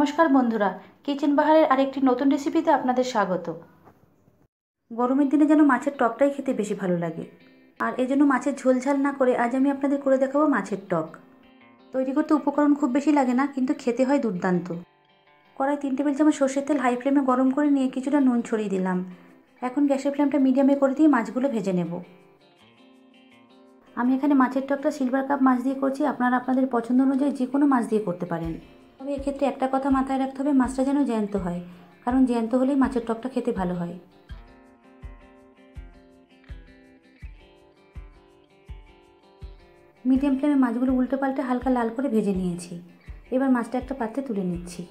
নমস্কার বন্ধুরা, কিচেন বাহারের আরেকটি নতুন রেসিপিতে আপনাদের স্বাগত। গরমের দিনে যেন মাছের টকটাই খেতে বেশি ভালো লাগে, আর এজন্য মাছের ঝোল ঝাল না করে আজ আমি আপনাদের করে দেখাবো মাছের টক। তৈরি করতে উপকরণ খুব বেশি লাগে না, কিন্তু খেতে হয় দুর্দান্ত। কড়াই 3 টেবিল চামচ সর্ষের তেল হাই ফ্লেমে গরম করে নিয়ে কিছুটা নুন ছড়িয়ে দিলাম। এখন গ্যাসের ফ্লেমটা মিডিয়ামে করে দিয়ে মাছগুলো ভেজে নেব। আমি এখানে মাছের টকটা সিলভার কাপ মাছ দিয়ে করছি, আপনারা আপনাদের পছন্দ অনুযায়ী যে কোনো মাছ দিয়ে করতে পারেন। তবে এক্ষেত্রে একটা কথা মাথায় রাখতে হবে, মাছটা যেন জ্যান্ত হয়, কারণ জ্যান্ত হলেই মাছের টকটা খেতে ভালো হয়। মিডিয়াম ফ্লেমে মাছগুলো উল্টে পাল্টে হালকা লাল করে ভেজে নিয়েছি। এবার মাছটা একটা পাত্রে তুলে নিচ্ছি।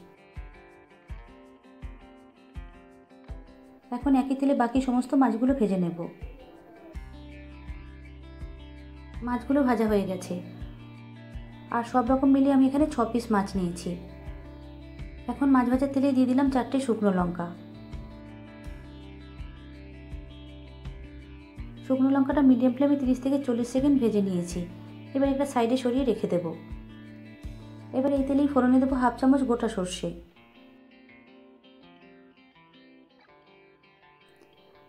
এখন একই তেলে বাকি সমস্ত মাছগুলো ভেজে নেব। মাছগুলো ভাজা হয়ে গেছে, আর সব রকম মিলিয়ে আমি এখানে 6 পিস মাছ নিয়েছি। এখন মাছ ভাজার তেলে দিয়ে দিলাম 4টে শুকনো লঙ্কা। শুকনো লঙ্কাটা মিডিয়াম ফ্লেমে 30 থেকে 40 সেকেন্ড ভেজে নিয়েছি। এবার একটা সাইডে সরিয়ে রেখে দেব। এবার এই তেলেই ফোড়নে দেবো হাফ চামচ গোটা সর্ষে।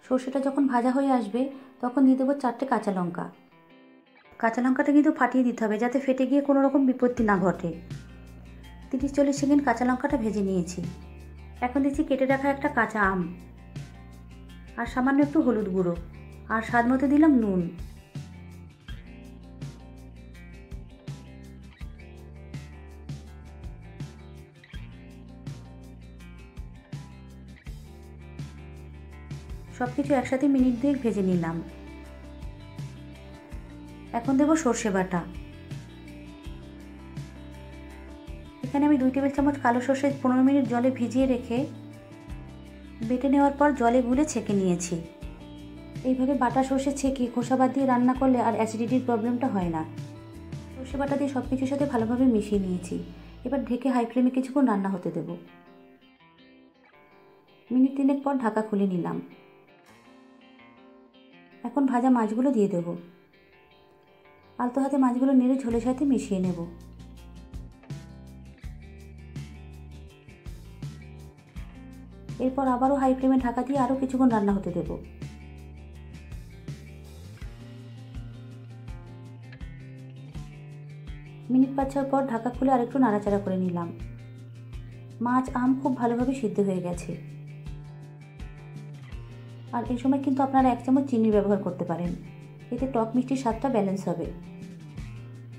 সর্ষেটা যখন ভাজা হয়ে আসবে তখন দিয়ে দেবো 4টে কাঁচা লঙ্কা। কাঁচা লঙ্কাটা কিন্তু ফাটিয়ে দিতে হবে, যাতে ফেটে গিয়ে কোনো রকম বিপত্তি না ঘটে। 30-40 সেকেন্ড কাঁচা লঙ্কাটা ভেজে নিয়েছি। এখন দিচ্ছি কেটে রাখা একটা কাঁচা আম, আর সামান্য একটু হলুদ গুঁড়ো, আর স্বাদ মতো দিলাম নুন। সব কিছু একসাথে মিনিট 2 ভেজে নিলাম। এখন দেবো সর্ষে বাটা। এখানে আমি 2 টেবিল চামচ কালো সর্ষে 15 মিনিট জলে ভিজিয়ে রেখে বেটে নেওয়ার পর জলে গুলে ছেঁকে নিয়েছি। এইভাবে বাটা সর্ষে ছেঁকে খোসা বাদ দিয়ে রান্না করলে আর অ্যাসিডিটির প্রবলেমটা হয় না। সর্ষে বাটা দিয়ে সব কিছুর সাথে ভালোভাবে মিশিয়ে নিয়েছি। এবার ঢেকে হাই ফ্লেমে কিছুক্ষণ রান্না হতে দেব। মিনিট 3 পর ঢাকা খুলে নিলাম। এখন ভাজা মাছগুলো দিয়ে দেব। আলতো হাতে মাছগুলো নেড়ে ঝোলের সাথে মিশিয়ে নেব। এরপর আবারও হাই ফ্লেমে ঢাকা দিয়ে আরও কিছুক্ষণ রান্না হতে দেব। মিনিট 5-6 পর ঢাকা খুলে আরেকটু নাড়াচাড়া করে নিলাম। মাছ আম খুব ভালোভাবে সিদ্ধ হয়ে গেছে। আর এই সময় কিন্তু আপনারা 1 চামচ চিনি ব্যবহার করতে পারেন, এতে টক মিষ্টির স্বাদটা ব্যালেন্স হবে।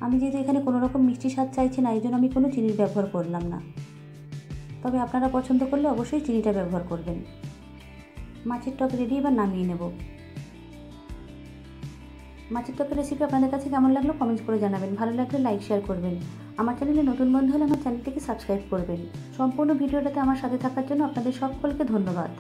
আমি যেহেতু এখানে কোনো রকম মিষ্টি স্বাদ চাইছি না, এই জন্য আমি কোনো চিনির ব্যবহার করলাম না। তবে আপনারা পছন্দ করলে অবশ্যই চিনিটা ব্যবহার করবেন। মাছের টক রেডি, এবার নামিয়ে নেব। মাছের টকের রেসিপি আপনাদের কাছে কেমন লাগলো কমেন্টস করে জানাবেন। ভালো লাগলে লাইক শেয়ার করবেন। আমার চ্যানেলে নতুন বন্ধু হলে আমার চ্যানেলটিকে সাবস্ক্রাইব করবেন। সম্পূর্ণ ভিডিওটাতে আমার সাথে থাকার জন্য আপনাদের সকলকে ধন্যবাদ।